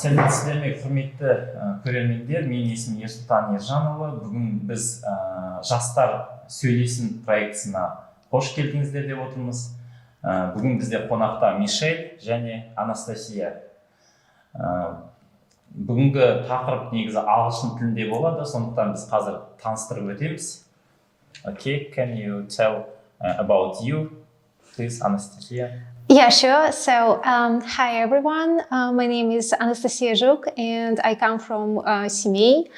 Сәлеметсіздер ме, құрметті көрермендер, менің есімім Ерсұлтан Ержанұлы. Бүгін біз Жастар Сөйлесин проектісіне қош келдіңіздер деп отырмыз. Бүгін бізде қонақта Мишель және Анастасия. Бүгінгі тақырып негізі ағылшын тілінде болады, сондықтан біз қазір таныстырып өтеміз. Okay, can you tell about you, please, Anastasia? Yeah, sure. So, hi everyone. My name is Anastasia Zhuk, and I come from Семей.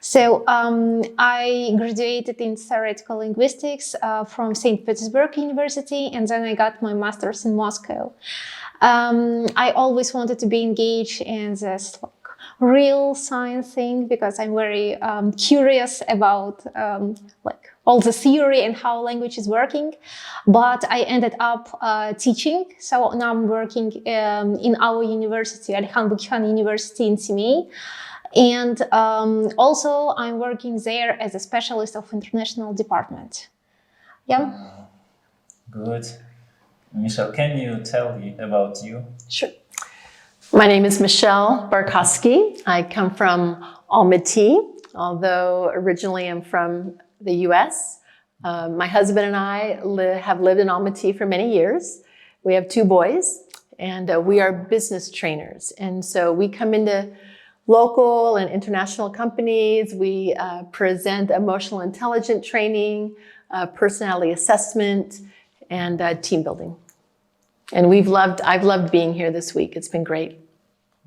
So, I graduated in theoretical linguistics from St. Petersburg University, and then I got my master's in Moscow. I always wanted to be engaged in this real science thing because I'm very curious about all the theory and how language is working, but I ended up teaching. So now I'm working in our university, Alihan Bukhan University in Semey. And also I'm working there as a specialist of international department. Yeah. Good. Michelle, can you tell me about you? Sure. My name is Michelle Barkowski. I come from Almaty, although originally I'm from the US. My husband and I have lived in Almaty for many years. We have 2 boys, and we are business trainers. And so we come into local and international companies. We present emotional intelligence training, personality assessment, and team building. And I've loved being here this week. It's been great.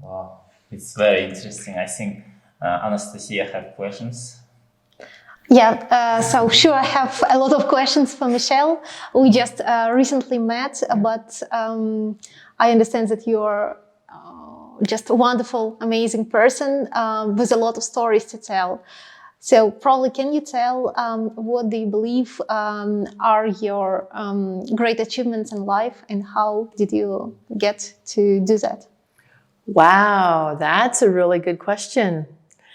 Wow, it's very interesting. I think Anastasia have questions. Yeah, so sure, I have a lot of questions for Michelle. We just recently met, but I understand that you're just a wonderful, amazing person with a lot of stories to tell. So probably can you tell what do you believe are your great achievements in life, and how did you get to do that? Wow, that's a really good question,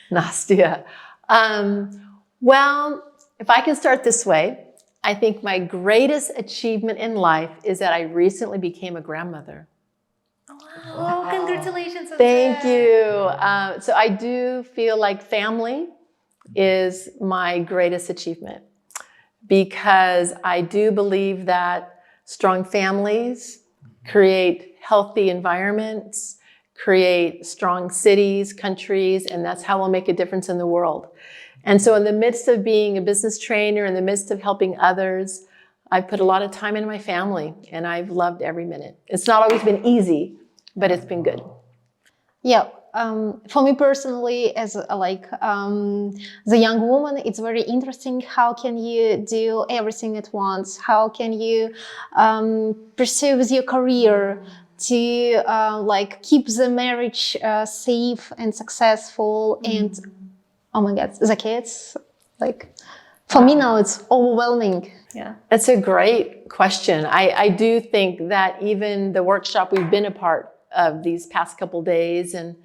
Nastia. Well, if I can start this way, I think my greatest achievement in life is that I recently became a grandmother. Oh, congratulations. Thank you. So I do feel like family is my greatest achievement, because I do believe that strong families create healthy environments, create strong cities, countries, and that's how we'll make a difference in the world. And so in the midst of being a business trainer, in the midst of helping others, I've put a lot of time into my family, and I've loved every minute. It's not always been easy, but it's been good. Yeah, for me personally, as the young woman, it's very interesting. How can you do everything at once? How can you pursue with your career to keep the marriage safe and successful and oh my God, the kids, for me now it's overwhelming. Yeah. That's a great question. I do think that even the workshop we've been a part of these past couple days and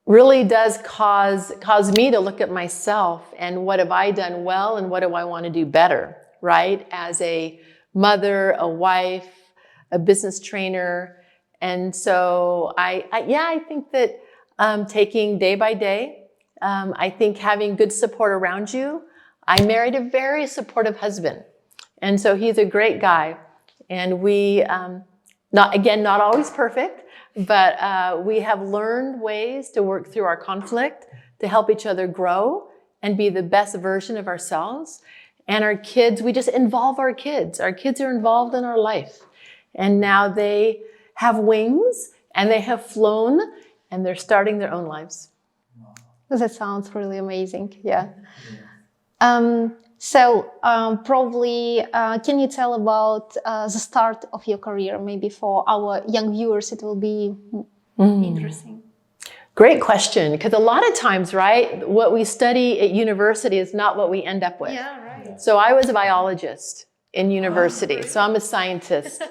really does cause me to look at myself and what have I done well and what do I want to do better, right? As a mother, a wife, a business trainer. And so I think that taking day by day, I think having good support around you. I married a very supportive husband, and so he's a great guy. And we, not always perfect, but we have learned ways to work through our conflict, to help each other grow and be the best version of ourselves. And our kids, we just involve our kids. Our kids are involved in our life, and now they have wings and they have flown, and they're starting their own lives. That sounds really amazing. Yeah. So probably, can you tell about the start of your career? Maybe for our young viewers, it will be interesting. Great question, because a lot of times, right, what we study at university is not what we end up with. Yeah, right. So I was a biologist in university, so I'm a scientist.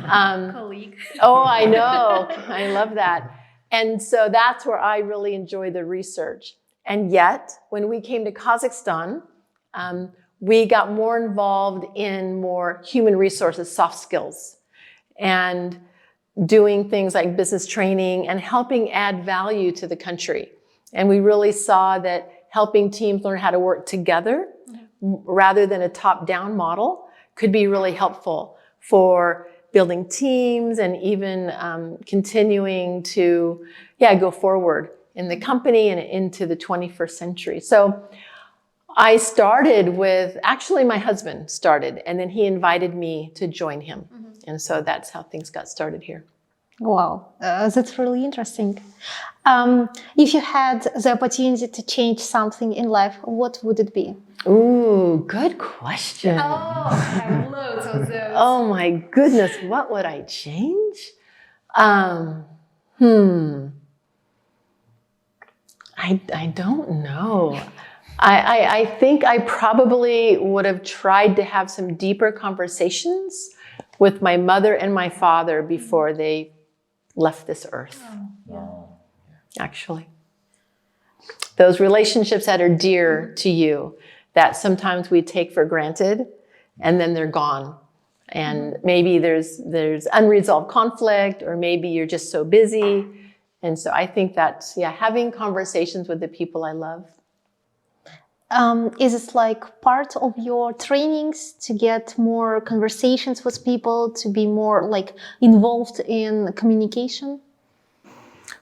Colleague. Oh, I know. I love that. And so that's where I really enjoy the research. And yet, when we came to Kazakhstan, we got more involved in more human resources, soft skills. And doing things like business training and helping add value to the country. And we really saw that helping teams learn how to work together rather than a top-down model could be really helpful for building teams and even continuing to go forward in the company and into the 21st century. So I started with, actually my husband started, and then he invited me to join him. And so that's how things got started here. Wow, that's really interesting. If you had the opportunity to change something in life, what would it be? Ooh, good question. Oh, I have loads of those. Oh my goodness, what would I change? I don't know. I think I probably would have tried to have some deeper conversations with my mother and my father before they left this earth. Actually. Those relationships that are dear to you, that sometimes we take for granted, and then they're gone. And maybe there's unresolved conflict, or maybe you're just so busy. And so I think that's, having conversations with the people I love. Is it like part of your trainings to get more conversations with people, to be more like involved in communication?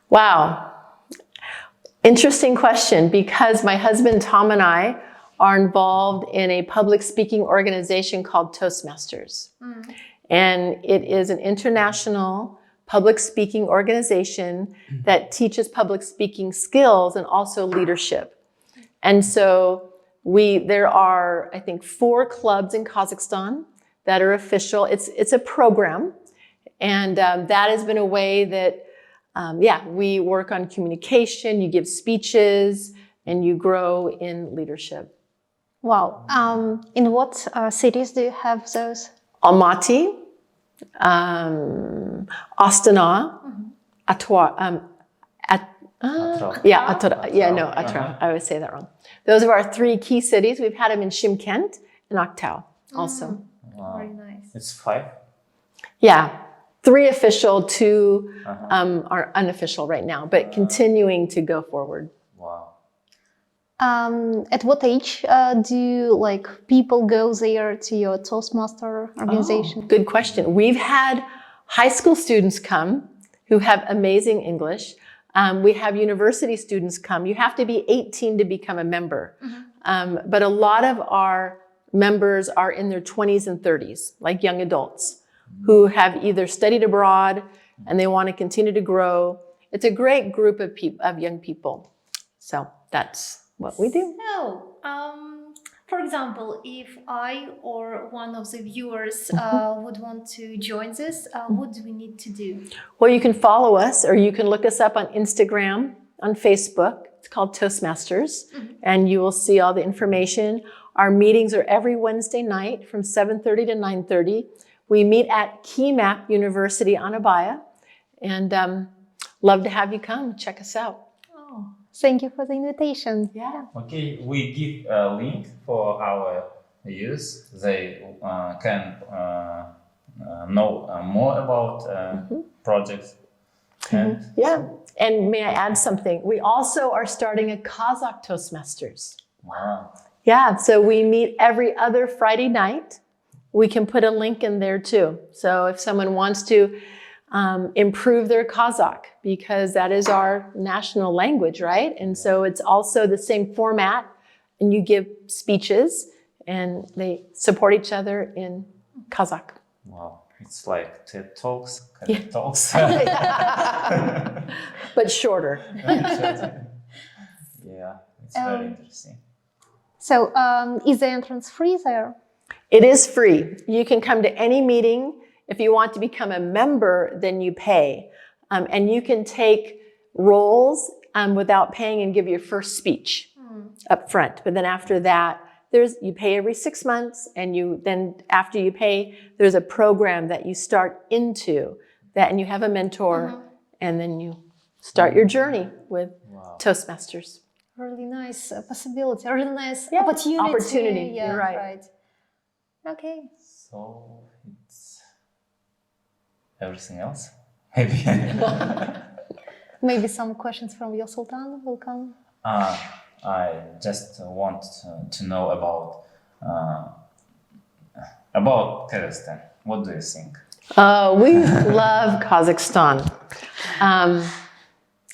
Wow. Interesting question, because my husband Tom and I are involved in a public speaking organization called Toastmasters. And it is an international public speaking organization that teaches public speaking skills and also leadership. And so there are, I think, 4 clubs in Kazakhstan that are official. It's a program. And that has been a way that, we work on communication, you give speeches, and you grow in leadership. Wow. In what cities do you have those? Almaty, Astana, Atwa, Atra. I always say that wrong. Those are our 3 key cities. We've had them in Shymkent and Aktau also. Wow. Very nice. It's 5? Yeah. 3 official, 2 are unofficial right now, but continuing to go forward. Wow. At what age do people go there to your Toastmaster organization? Oh, good question. We've had high school students come who have amazing English. We have university students come. You have to be 18 to become a member. But a lot of our members are in their 20s and 30s, like young adults, who have either studied abroad and they want to continue to grow. It's a great group of young people. So that's what we do. So, for example, if I or one of the viewers would want to join this, what do we need to do? Well, you can follow us, or you can look us up on Instagram, on Facebook. It's called Toastmasters, and you will see all the information. Our meetings are every Wednesday night from 7:30 to 9:30. We meet at KeyMap University Anabaya, and love to have you come. Check us out. Oh, thank you for the invitation. Yeah. Okay, we give a link for our viewers. They can know more about projects. And And may I add something? We also are starting a Kazakh Toastmasters. wow. Yeah, so we meet every other Friday night. We can put a link in there too. So if someone wants to improve their Kazakh, because that is our national language, right? And so it's also the same format, and you give speeches, and they support each other in Kazakh. Wow, it's like TED Talks, Talks. But shorter. Yeah, it's very interesting. So, is the entrance free there? It is free. You can come to any meeting. If you want to become a member, then you pay. And you can take roles without paying and give your first speech up front. But then after that, you pay every 6 months, and then after you pay, there's a program that you start into that, and you have a mentor, and then you start your journey with Toastmasters. Really nice possibility, really nice opportunity. Yeah, You're right. Okay. So it's everything else. Maybe. Maybe some questions from your Sultan will come. I just want to know about Kazakhstan. What do you think? We love Kazakhstan.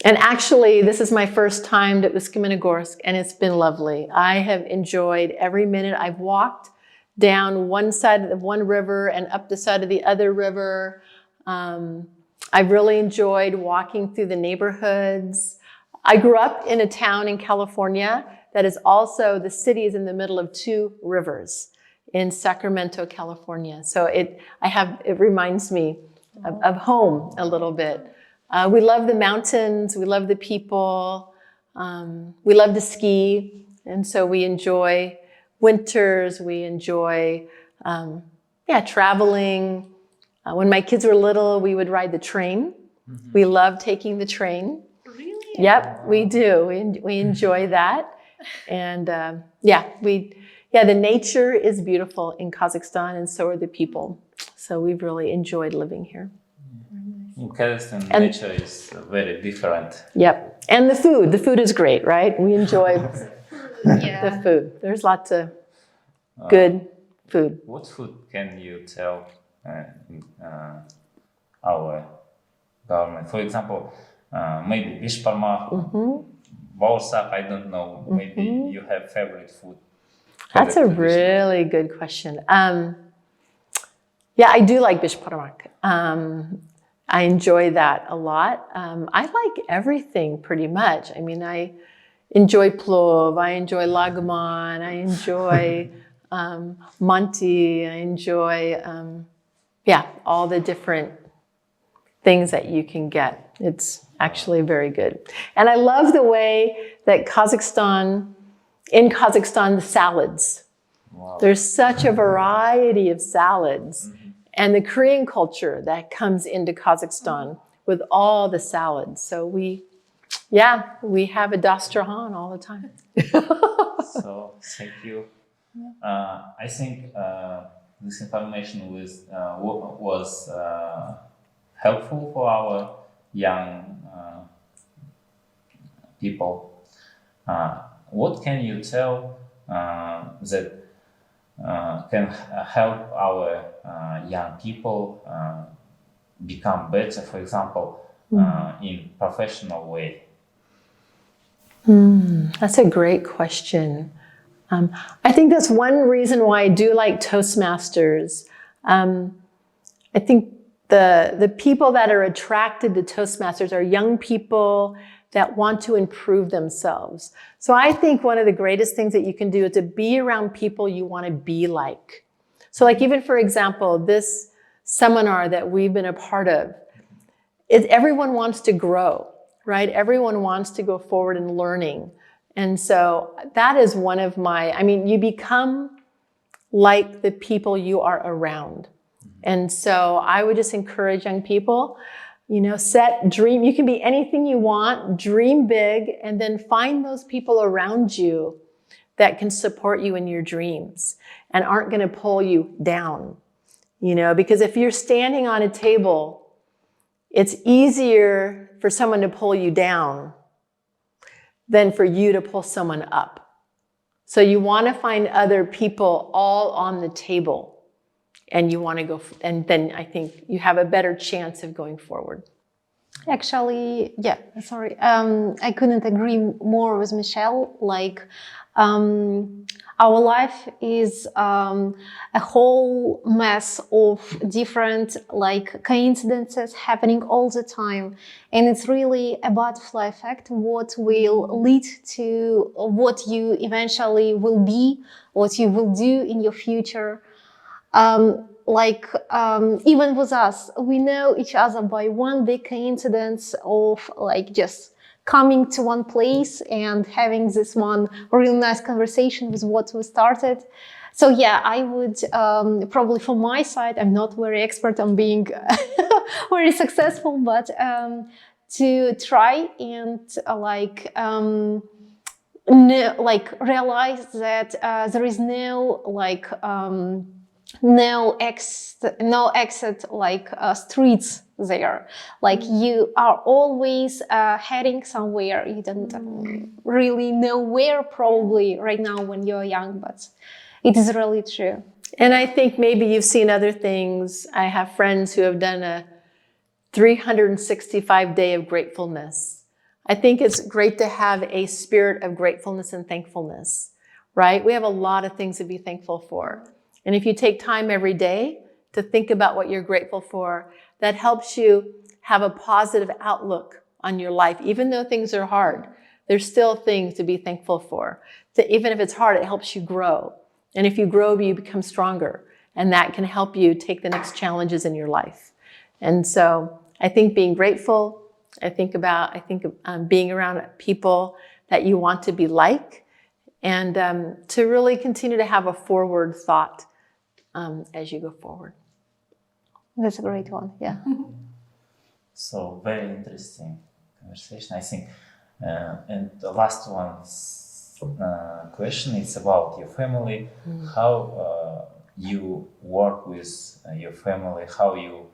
And actually, this is my first time to Uсть-Kamenogorsk, and it's been lovely. I have enjoyed every minute. I've walked down one side of one river and up the side of the other river. I've really enjoyed walking through the neighborhoods. I grew up in a town in California that is also, the city is in the middle of 2 rivers in Sacramento, California. So it reminds me of home a little bit. We love the mountains, we love the people, we love to ski, and so we enjoy winters, we enjoy traveling. When my kids were little, we would ride the train. Mm-hmm. We love taking the train. Really? Yep, we do. We enjoy that. And the nature is beautiful in Kazakhstan, and so are the people. So we've really enjoyed living here. In Kazakhstan, nature is very different. Yep. And the food is great, right? We enjoy the food. There's lots of good food. What food can you tell our government? For example, maybe bishparmak, bauırsak, I don't know. Maybe you have favorite food. That's a really good question. I do like bishparmak. I enjoy that a lot. I like everything pretty much. I mean, I enjoy plov, I enjoy lagman, I enjoy manti, I enjoy, all the different things that you can get. It's actually very good. And I love the way that in Kazakhstan, the salads. Wow. There's such a variety of salads. Mm-hmm. And the Korean culture that comes into Kazakhstan with all the salads. So we have a dasturhan all the time. So thank you. I think this information was helpful for our young people. What can you tell that can help our young people become better, for example, in professional way? That's a great question. I think that's one reason why I do like Toastmasters. I think the people that are attracted to Toastmasters are young people that want to improve themselves. So I think one of the greatest things that you can do is to be around people you want to be like. So like even for example, this seminar that we've been a part of, everyone wants to grow, right? Everyone wants to go forward in learning. And so that is one of you become like the people you are around. And so I would just encourage young people, dream. You can be anything you want, dream big, and then find those people around you that can support you in your dreams and aren't going to pull you down. Because if you're standing on a table, it's easier for someone to pull you down than for you to pull someone up. So you want to find other people all on the table. And you want to go, and then I think you have a better chance of going forward. Actually, I couldn't agree more with Michelle. Our life is a whole mess of different coincidences happening all the time. And it's really a butterfly effect, what will lead to what you eventually will be, what you will do in your future. Even with us, we know each other by one big coincidence of just coming to one place and having this one real nice conversation with what we started. So I would probably from my side, I'm not very expert on being very successful, but to try and realize that there is no no exit like streets there. Like you are always heading somewhere. You don't really know where probably right now when you're young, but it is really true. And I think maybe you've seen other things. I have friends who have done a 365 day of gratefulness. I think it's great to have a spirit of gratefulness and thankfulness, right? We have a lot of things to be thankful for. And if you take time every day to think about what you're grateful for, that helps you have a positive outlook on your life. Even though things are hard, there's still things to be thankful for. So even if it's hard, it helps you grow. And if you grow, you become stronger. And that can help you take the next challenges in your life. And so I think being grateful, I think being around people that you want to be like, and to really continue to have a forward thought as you go forward. That's a great one, yeah. So very interesting conversation, I think. And the last question is about your family. How you work with your family, how you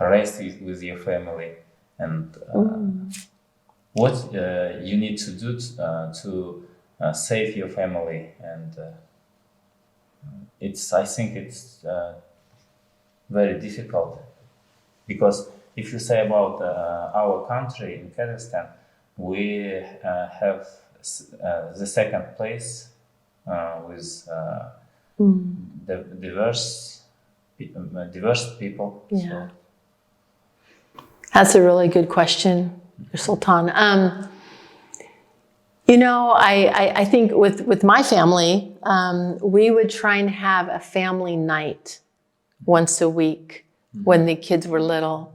rest with your family, and what you need to do to save your family. And I think it's very difficult, because if you say about our country in Kazakhstan, we have the second place with the diverse people. Yeah. So. That's a really good question, Sultan. I think with my family, we would try and have a family night once a week when the kids were little.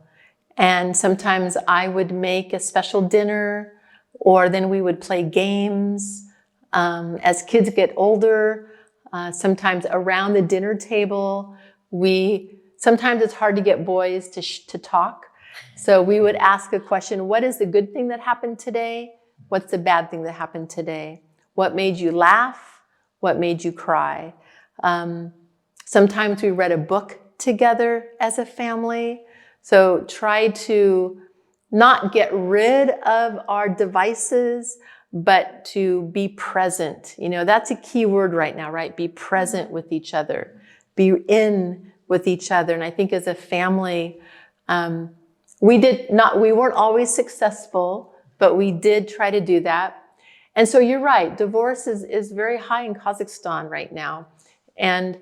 And sometimes I would make a special dinner, or then we would play games. As kids get older, sometimes around the dinner table, sometimes it's hard to get boys to talk. So we would ask a question: what is the good thing that happened today? What's the bad thing that happened today? What made you laugh? What made you cry? Sometimes we read a book together as a family. So try to not get rid of our devices, but to be present. That's a key word right now, right? Be present with each other. Be in with each other. And I think as a family, we weren't always successful, but we did try to do that. And so you're right, divorce is very high in Kazakhstan right now. And,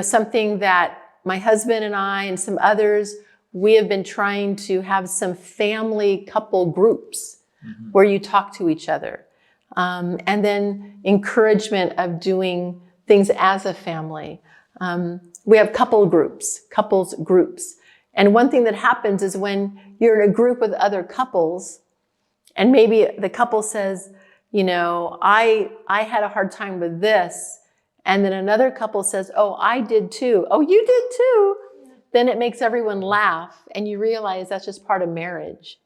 something that my husband and I and some others, we have been trying to have some family couple groups where you talk to each other. And then encouragement of doing things as a family. We have couples groups. And one thing that happens is when you're in a group with other couples, and maybe the couple says, I had a hard time with this. And then another couple says, oh, I did too. Oh, you did too. Then it makes everyone laugh. And you realize that's just part of marriage.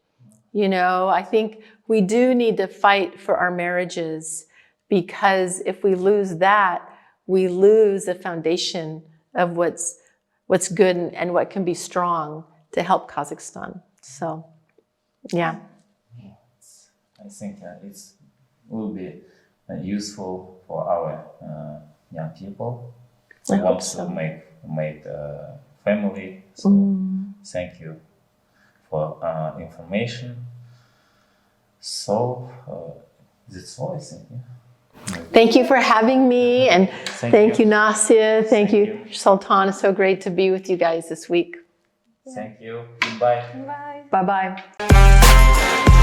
I think we do need to fight for our marriages, because if we lose that, we lose the foundation of what's good and what can be strong to help Kazakhstan. So, yeah. I think it will be useful for our young people who want to make a family. So thank you for information. So that's all, I think. Yeah. Thank you for having me, and thank you, Nasir. Thank you, you, Sultan. It's so great to be with you guys this week. Thank you. Goodbye. Bye. Bye-bye.